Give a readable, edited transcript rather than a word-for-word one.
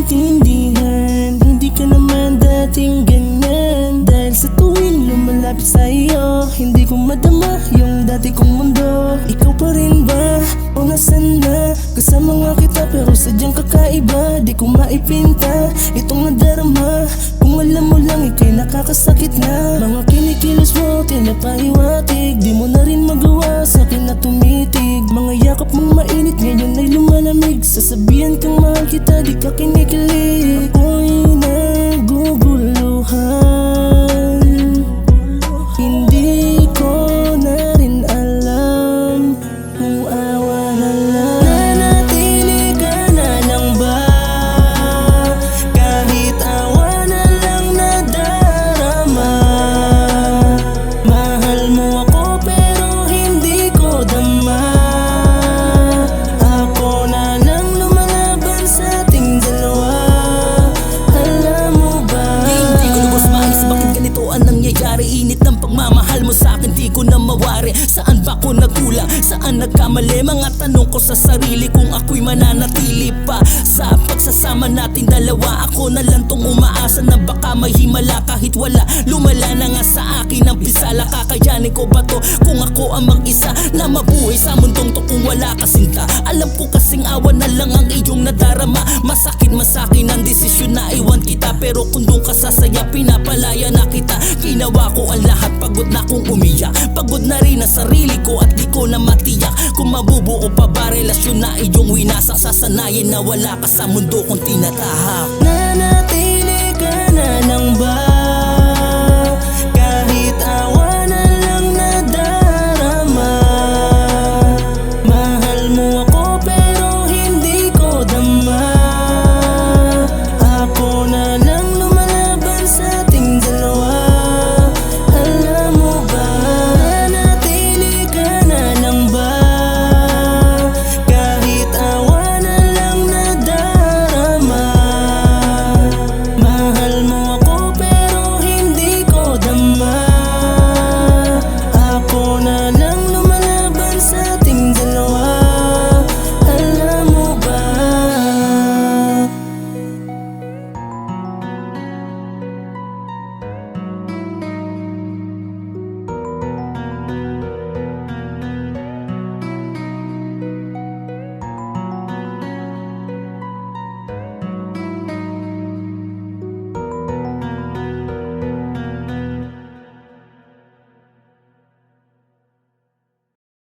maintindihan. Hindi ka naman dating ganyan. Dahil sa tuwing lumalapit sa'yo, hindi ko madama yung dati kong mundo. Ikaw pa rin ba? O nasan na? Kasama nga kita pero sadyang kakaiba. Di ko maipinta itong nadarama. Kung alam mo lang ika'y nakakasakit na. Mga kinikilos mo tinapahiwatig. Di mo na rin magawa sa'kin na tumitig. Mga yakap mong mainit ngayon ay lumalamig. Sasabihan kang mahal kita, di ka kinikilig. Ako'y naguguluhan. Hindi ko na rin alam kung awa na lang. Nanatili ka na lang ba? Kahit awa na lang nadarama. Mahal mo ako pero hindi ko dama. Ako na lang lumalaban sa ating dalawa. Alam mo ba? Hindi ko lubos mais, bakit ganito ang nangyayari? Init ng pagmamahal mo sa akin, di ko na mawari. Saan ba ko nagkulang? Saan nagkamali? Mga tanong ko sa sarili kung ako'y mananatili pa sa pagsasama natin dalawa. Ako na lang tong umaasa na baka may himala. Kahit wala, lumala na nga sa akin ang pisala. Kakayanin ko ba to kung ako ang mag-isa na mabuhay sa mundong to kung wala ka sinta? Alam ko kasing awa na lang ang iyong nadarama. Masakit man sa'kin ang desisyon na iwan kita, pero kung doon ka sasaya, pinapalaya na kita. Ginawa ko ang lahat, pagod na kong umiyak. Pagod na rin ang sarili ko at di ko na matiyak kung mabubuo pa ba relasyon na iyong winasak. Sasanayin na wala ka sa mundo kong tinatahak.